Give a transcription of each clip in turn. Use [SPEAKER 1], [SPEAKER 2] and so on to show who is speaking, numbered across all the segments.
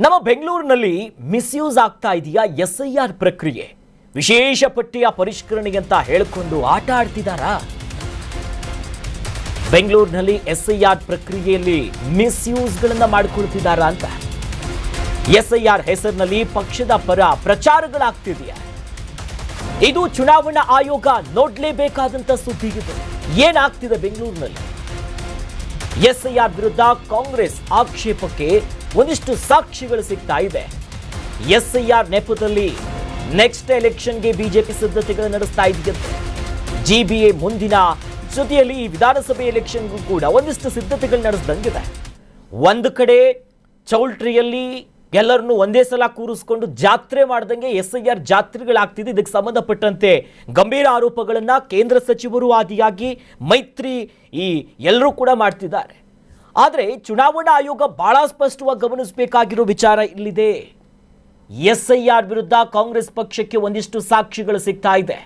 [SPEAKER 1] ನಮ್ಮ ಬೆಂಗಳೂರಿನಲ್ಲಿ ಮಿಸ್ಯೂಸ್ ಆಗ್ತಾ ಇದೆಯಾ ಎಸ್ಐಆರ್ ಪ್ರಕ್ರಿಯೆ? ವಿಶೇಷ ಪಟ್ಟಿಯ ಪರಿಷ್ಕರಣೆ ಅಂತ ಹೇಳಿಕೊಂಡು ಆಟ ಆಡ್ತಿದ್ದಾರಾ? ಬೆಂಗಳೂರಿನಲ್ಲಿ ಎಸ್ಐಆರ್ ಪ್ರಕ್ರಿಯೆಯಲ್ಲಿ ಮಿಸ್ಯೂಸ್ಗಳನ್ನು ಮಾಡಿಕೊಳ್ತಿದ್ದಾರಾ ಅಂತ ಎಸ್ಐಆರ್ ಹೆಸರಿನಲ್ಲಿ ಪಕ್ಷದ ಪರ ಪ್ರಚಾರಗಳಾಗ್ತಿದೆಯಾ? ಇದು ಚುನಾವಣಾ ಆಯೋಗ ನೋಡಲೇಬೇಕಾದಂತ ಸುದ್ದಿ. ಇದು ಏನಾಗ್ತಿದೆ ಬೆಂಗಳೂರಿನಲ್ಲಿ? ಎಸ್ಐಆರ್ ವಿರುದ್ಧ ಕಾಂಗ್ರೆಸ್ ಆಕ್ಷೇಪಕ್ಕೆ ಒಂದಿಷ್ಟು ಸಾಕ್ಷಿಗಳು ಸಿಗ್ತಾ ಇದೆ. ಎಸ್ಐಆರ್ ನೆಪದಲ್ಲಿ ನೆಕ್ಸ್ಟ್ ಎಲೆಕ್ಷನ್ಗೆ ಬಿಜೆಪಿ ಸಿದ್ಧತೆಗಳು ನಡೆಸ್ತಾ ಇದೆಯಂತೆ. ಜಿಬಿಎ ಮುಂದಿನ ಜೊತೆಯಲ್ಲಿ ವಿಧಾನಸಭೆ ಎಲೆಕ್ಷನ್ಗೂ ಕೂಡ ಒಂದಿಷ್ಟು ಸಿದ್ಧತೆಗಳು ನಡೆಸ್ದಂಗಿದೆ. ಒಂದು ಕಡೆ ಚೌಲ್ಟ್ರಿಯಲ್ಲಿ ಎಲ್ಲರನ್ನೂ ಒಂದೇ ಸಲ ಕೂರಿಸ್ಕೊಂಡು ಜಾತ್ರೆ ಮಾಡ್ದಂಗೆ ಎಸ್ಐಆರ್ ಜಾತ್ರೆಗಳಾಗ್ತಿದೆ. ಇದಕ್ಕೆ ಸಂಬಂಧಪಟ್ಟಂತೆ ಗಂಭೀರ ಆರೋಪಗಳನ್ನು ಕೇಂದ್ರ ಸಚಿವರು ಆದಿಯಾಗಿ ಮೈತ್ರಿ ಎಲ್ಲರೂ ಕೂಡ ಮಾಡ್ತಿದ್ದಾರೆ. ಆದರೆ ಚುನಾವಣಾ ಆಯೋಗ ಬಹಳ ಸ್ಪಷ್ಟವಾಗಿ ಗಮನಿಸಬೇಕಾಗಿರೋ ವಿಚಾರ ಇಲ್ಲಿದೆ. ಎಸ್ಐಆರ್ ವಿರುದ್ಧ ಕಾಂಗ್ರೆಸ್ ಪಕ್ಷಕ್ಕೆ ಒಂದಿಷ್ಟು ಸಾಕ್ಷಿಗಳು ಸಿಗ್ತಾ ಇದೆ.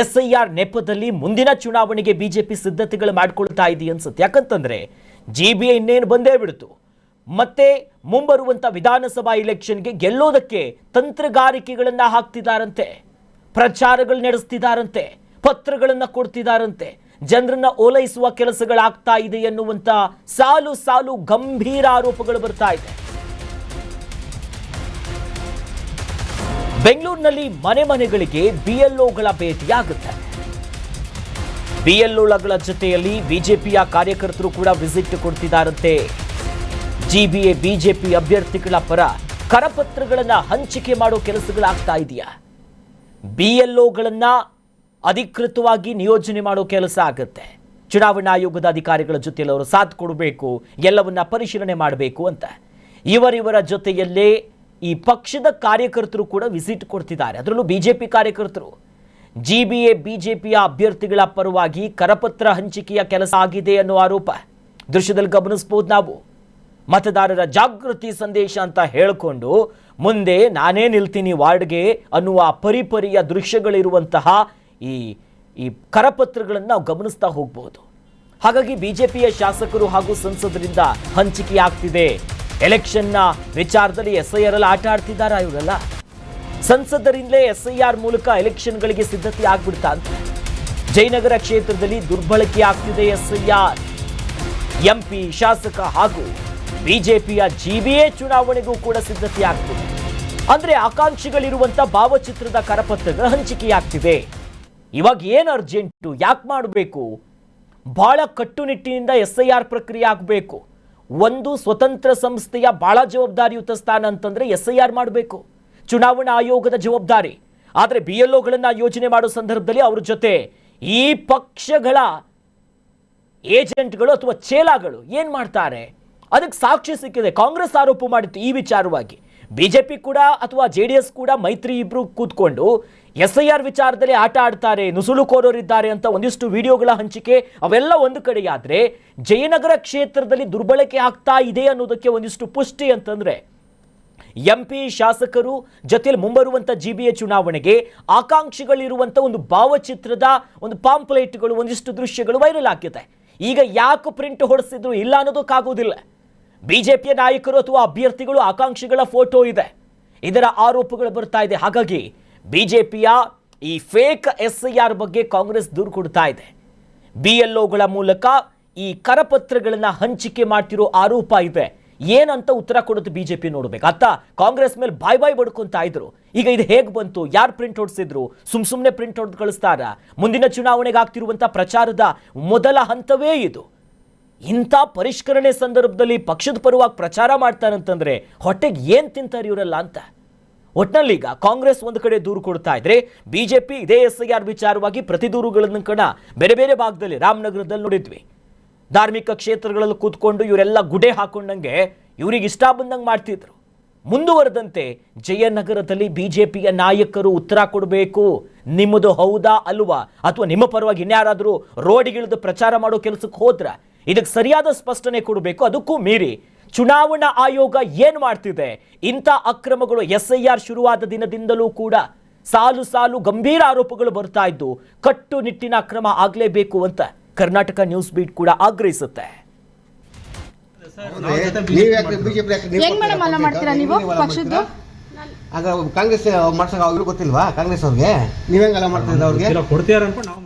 [SPEAKER 1] ಎಸ್ಐಆರ್ ನೆಪದಲ್ಲಿ ಮುಂದಿನ ಚುನಾವಣೆಗೆ ಬಿಜೆಪಿ ಸಿದ್ಧತೆಗಳು ಮಾಡ್ಕೊಳ್ತಾ ಇದೆ ಅನ್ಸುತ್ತೆ. ಯಾಕಂತಂದ್ರೆ ಜಿಬಿಎ ಇನ್ನೇನು ಬಂದೇ ಬಿಡ್ತು. ಮತ್ತೆ ಮುಂಬರುವಂತ ವಿಧಾನಸಭಾ ಎಲೆಕ್ಷನ್ಗೆ ಗೆಲ್ಲೋದಕ್ಕೆ ತಂತ್ರಗಾರಿಕೆಗಳನ್ನ ಹಾಕ್ತಿದ್ದಾರಂತೆ, ಪ್ರಚಾರಗಳು ನಡೆಸ್ತಿದ್ದಾರಂತೆ, ಪತ್ರಗಳನ್ನ ಕೊಡ್ತಿದ್ದಾರಂತೆ, ಜನರನ್ನ ಓಲೈಸುವ ಕೆಲಸಗಳಾಗ್ತಾ ಇದೆ ಎನ್ನುವಂತ ಸಾಲು ಸಾಲು ಗಂಭೀರ ಆರೋಪಗಳು ಬರ್ತಾ ಇದೆ. ಬೆಂಗಳೂರಿನಲ್ಲಿ ಮನೆ ಮನೆಗಳಿಗೆ ಬಿಎಲ್ಒಗಳ ಭೇಟಿಯಾಗುತ್ತೆ. ಬಿಎಲ್ಒಗಳ ಜೊತೆಯಲ್ಲಿ ಬಿಜೆಪಿಯ ಕಾರ್ಯಕರ್ತರು ಕೂಡ ವಿಸಿಟ್ ಕೊಡ್ತಿದ್ದಾರಂತೆ. ಜಿಬಿಎ ಬಿಜೆಪಿ ಅಭ್ಯರ್ಥಿಗಳ ಪರ ಕರಪತ್ರಗಳನ್ನ ಹಂಚಿಕೆ ಮಾಡೋ ಕೆಲಸಗಳಾಗ್ತಾ ಇದೆಯಾ? ಬಿಎಲ್ಒಗಳನ್ನ ಅಧಿಕೃತವಾಗಿ ನಿಯೋಜನೆ ಮಾಡೋ ಕೆಲಸ ಆಗುತ್ತೆ. ಚುನಾವಣಾ ಆಯೋಗದ ಅಧಿಕಾರಿಗಳ ಜೊತೆಯಲ್ಲಿ ಅವರು ಸಾಥ್ ಕೊಡಬೇಕು, ಎಲ್ಲವನ್ನ ಪರಿಶೀಲನೆ ಮಾಡಬೇಕು ಅಂತ. ಇವರಿವರ ಜೊತೆಯಲ್ಲೇ ಈ ಪಕ್ಷದ ಕಾರ್ಯಕರ್ತರು ಕೂಡ ವಿಸಿಟ್ ಕೊಡ್ತಿದ್ದಾರೆ. ಅದರಲ್ಲೂ ಬಿಜೆಪಿ ಕಾರ್ಯಕರ್ತರು ಜಿಬಿಎ ಬಿಜೆಪಿಯ ಅಭ್ಯರ್ಥಿಗಳ ಪರವಾಗಿ ಕರಪತ್ರ ಹಂಚಿಕೆಯ ಕೆಲಸ ಆಗಿದೆ ಅನ್ನೋ ಆರೋಪ ದೃಶ್ಯದಲ್ಲಿ ಗಮನಿಸಬಹುದು ನಾವು. ಮತದಾರರ ಜಾಗೃತಿ ಸಂದೇಶ ಅಂತ ಹೇಳಿಕೊಂಡು ಮುಂದೆ ನಾನೇ ನಿಲ್ತೀನಿ ವಾರ್ಡ್ಗೆ ಅನ್ನುವ ಪರಿಪರಿಯ ದೃಶ್ಯಗಳಿರುವಂತಹ ಈ ಕರಪತ್ರಗಳನ್ನು ನಾವು ಗಮನಿಸ್ತಾ ಹೋಗ್ಬೋದು. ಹಾಗಾಗಿ ಬಿಜೆಪಿಯ ಶಾಸಕರು ಹಾಗೂ ಸಂಸದರಿಂದ ಹಂಚಿಕೆ ಆಗ್ತಿದೆ. ಎಲೆಕ್ಷನ್ನ ವಿಚಾರದಲ್ಲಿ ಎಸ್ಐಆರ್ ಅಲ್ಲಿ ಆಟ ಆಡ್ತಿದ್ದಾರಾ ಇವರೆಲ್ಲ? ಸಂಸದರಿಂದಲೇ ಎಸ್ಐಆರ್ ಮೂಲಕ ಎಲೆಕ್ಷನ್ಗಳಿಗೆ ಸಿದ್ಧತೆ ಆಗ್ಬಿಡ್ತಾ ಅಂತ. ಜಯನಗರ ಕ್ಷೇತ್ರದಲ್ಲಿ ದುರ್ಬಳಕೆ ಆಗ್ತಿದೆ ಎಸ್ಐಆರ್. ಎಂಪಿ ಶಾಸಕ ಹಾಗೂ ಬಿಜೆಪಿಯ ಜಿಬಿಎ ಚುನಾವಣೆಗೂ ಕೂಡ ಸಿದ್ಧತೆ ಆಗ್ತಿದೆ. ಅಂದ್ರೆ ಆಕಾಂಕ್ಷಿಗಳಿರುವಂತ ಭಾವಚಿತ್ರದ ಕರಪತ್ರಗಳ ಹಂಚಿಕೆಯಾಗ್ತಿದೆ. ಇವಾಗ ಏನು ಅರ್ಜೆಂಟು? ಯಾಕೆ ಮಾಡಬೇಕು? ಬಹಳ ಕಟ್ಟುನಿಟ್ಟಿನಿಂದ ಎಸ್ಐಆರ್ ಪ್ರಕ್ರಿಯೆ ಆಗಬೇಕು. ಒಂದು ಸ್ವತಂತ್ರ ಸಂಸ್ಥೆಯ ಬಹಳ ಜವಾಬ್ದಾರಿಯುತ ಸ್ಥಾನ ಅಂತಂದ್ರೆ ಎಸ್ಐಆರ್ ಮಾಡಬೇಕು, ಚುನಾವಣಾ ಆಯೋಗದ ಜವಾಬ್ದಾರಿ. ಆದರೆ ಬಿಎಲ್ಒಗಳನ್ನ ಯೋಜನೆ ಮಾಡೋ ಸಂದರ್ಭದಲ್ಲಿ ಅವ್ರ ಜೊತೆ ಈ ಪಕ್ಷಗಳ ಏಜೆಂಟ್ಗಳು ಅಥವಾ ಚೇಲಾಗಳು ಏನ್ ಮಾಡ್ತಾರೆ? ಅದಕ್ಕೆ ಸಾಕ್ಷಿ ಸಿಕ್ಕಿದೆ. ಕಾಂಗ್ರೆಸ್ ಆರೋಪ ಮಾಡಿತ್ತು ಈ ವಿಚಾರವಾಗಿ. ಬಿಜೆಪಿ ಕೂಡ ಅಥವಾ ಜೆಡಿಎಸ್ ಕೂಡ ಮೈತ್ರಿ ಇಬ್ರು ಕೂತ್ಕೊಂಡು ಎಸ್ಐಆರ್ ವಿಚಾರದಲ್ಲಿ ಆಟ ಆಡ್ತಾರೆ, ನುಸುಳುಕೋರರಿದ್ದಾರೆ ಅಂತ ಒಂದಿಷ್ಟು ವಿಡಿಯೋಗಳ ಹಂಚಿಕೆ ಅವೆಲ್ಲ ಒಂದು ಕಡೆಯಾದ್ರೆ, ಜಯನಗರ ಕ್ಷೇತ್ರದಲ್ಲಿ ದುರ್ಬಳಕೆ ಆಗ್ತಾ ಇದೆ ಅನ್ನೋದಕ್ಕೆ ಒಂದಿಷ್ಟು ಪುಷ್ಟಿ ಅಂತಂದ್ರೆ ಎಂಪಿ ಶಾಸಕರು ಜೊತೆಯಲ್ಲಿ ಮುಂಬರುವಂತ ಜಿಬಿಎ ಚುನಾವಣೆಗೆ ಆಕಾಂಕ್ಷಿಗಳಿರುವಂತ ಒಂದು ಭಾವಚಿತ್ರದ ಒಂದು ಪಾಂಪ್ಲೇಟ್ಗಳು, ಒಂದಿಷ್ಟು ದೃಶ್ಯಗಳು ವೈರಲ್ ಆಗಿದೆ. ಈಗ ಯಾಕೆ ಪ್ರಿಂಟ್ ಹೊಡೆಸಿದ್ರು ಇಲ್ಲ ಅನ್ನೋದಕ್ಕಾಗೋದಿಲ್ಲ. ಬಿಜೆಪಿಯ ನಾಯಕರು ಅಥವಾ ಅಭ್ಯರ್ಥಿಗಳು ಆಕಾಂಕ್ಷಿಗಳ ಫೋಟೋ ಇದೆ, ಇದರ ಆರೋಪಗಳು ಬರ್ತಾ ಇದೆ. ಹಾಗಾಗಿ ಬಿಜೆಪಿಯ ಈ ಫೇಕ್ ಎಸ್ಐಆರ್ ಬಗ್ಗೆ ಕಾಂಗ್ರೆಸ್ ದೂರು ಕೊಡ್ತಾ ಇದೆ. ಬಿಎಲ್ಒಗಳ ಮೂಲಕ ಈ ಕರಪತ್ರಗಳನ್ನ ಹಂಚಿಕೆ ಮಾಡ್ತಿರೋ ಆರೋಪ ಇದೆ. ಏನಂತ ಉತ್ತರ ಕೊಡುತ್ತೆ ಬಿಜೆಪಿ ನೋಡ್ಬೇಕು. ಅತ್ತ ಕಾಂಗ್ರೆಸ್ ಮೇಲೆ ಬಾಯ್ ಬಡ್ಕೊಂತಾ ಇದ್ರು. ಈಗ ಇದು ಹೇಗೆ ಬಂತು? ಯಾರು ಪ್ರಿಂಟ್ ಹೊಡಿಸಿದ್ರು? ಸುಮ್ನೆ ಪ್ರಿಂಟ್ ಹೊಡೆದು ಕಳಿಸ್ತಾರ? ಮುಂದಿನ ಚುನಾವಣೆಗೆ ಆಗ್ತಿರುವಂತಹ ಪ್ರಚಾರದ ಮೊದಲ ಹಂತವೇ ಇದು. ಇಂಥ ಪರಿಷ್ಕರಣೆ ಸಂದರ್ಭದಲ್ಲಿ ಪಕ್ಷದ ಪರವಾಗಿ ಪ್ರಚಾರ ಮಾಡ್ತಾರಂತಂದ್ರೆ ಹೊಟ್ಟೆಗೆ ಏನ್ ತಿಂತಾರೆ ಇವರೆಲ್ಲ ಅಂತ. ಒಟ್ನಲ್ಲಿ ಈಗ ಕಾಂಗ್ರೆಸ್ ಒಂದು ಕಡೆ ದೂರು ಕೊಡ್ತಾ ಇದ್ರೆ, ಬಿಜೆಪಿ ಇದೇ ಎಸ್ಐಆರ್ ವಿಚಾರವಾಗಿ ಪ್ರತಿ ದೂರುಗಳನ್ನು ಕಣ ಬೇರೆ ಬೇರೆ ಭಾಗದಲ್ಲಿ ರಾಮನಗರದಲ್ಲಿ ನೋಡಿದ್ವಿ. ಧಾರ್ಮಿಕ ಕ್ಷೇತ್ರಗಳಲ್ಲಿ ಕೂತ್ಕೊಂಡು ಇವರೆಲ್ಲ ಗುಡೆ ಹಾಕೊಂಡಂಗೆ ಇವ್ರಿಗೆ ಇಷ್ಟ ಬಂದಂಗೆ ಮಾಡ್ತಿದ್ರು. ಮುಂದುವರೆದಂತೆ ಜಯನಗರದಲ್ಲಿ ಬಿಜೆಪಿಯ ನಾಯಕರು ಉತ್ತರ ಕೊಡಬೇಕು. ನಿಮ್ಮದು ಹೌದಾ ಅಲ್ವಾ, ಅಥವಾ ನಿಮ್ಮ ಪರವಾಗಿ ಇನ್ಯಾರಾದರೂ ರೋಡಿಗಿಳಿದು ಪ್ರಚಾರ ಮಾಡೋ ಕೆಲಸಕ್ಕೆ ಹೋದ್ರ ಇದಕ್ಕೆ ಸರಿಯಾದ ಸ್ಪಷ್ಟನೆ ಕೊಡಬೇಕು. ಅದಕ್ಕೂ ಮೀರಿ ಚುನಾವಣಾ ಆಯೋಗ ಏನ್ ಮಾಡ್ತಿದೆ? ಇಂಥ ಅಕ್ರಮಗಳು ಎಸ್ಐಆರ್ ಶುರುವಾದ ದಿನದಿಂದಲೂ ಕೂಡ ಸಾಲು ಸಾಲು ಗಂಭೀರ ಆರೋಪಗಳು ಬರ್ತಾ ಇದ್ದು, ಕಟ್ಟುನಿಟ್ಟಿನ ಕ್ರಮ ಆಗಲೇಬೇಕು ಅಂತ ಕರ್ನಾಟಕ ನ್ಯೂಸ್ ಬೀಟ್ ಕೂಡ ಆಗ್ರಹಿಸುತ್ತೆ.
[SPEAKER 2] ನೀವು ಯಾಕೆ ಬಿಜೆಪಿ
[SPEAKER 3] ಹೆಂಗ್ ಮೇಡಮ್ ಅಲ್ಲ ಮಾಡ್ತೀರಾ ನೀವು ಪಕ್ಷದ್ದು?
[SPEAKER 2] ಆಗ ಕಾಂಗ್ರೆಸ್ ಮಾಡ್ಸಕ್ ಅವ್ರಿಗೆ ಗೊತ್ತಿಲ್ವಾ ಕಾಂಗ್ರೆಸ್ ಅವ್ರಿಗೆ? ನೀವ್ ಹೆಂಗಲ್ಲ ಮಾಡ್ತಿದ್ರೆ ಅವ್ರಿಗೆ
[SPEAKER 4] ಕೊಡ್ತೀರ ಅನ್ಕೊಂಡು ನಾವು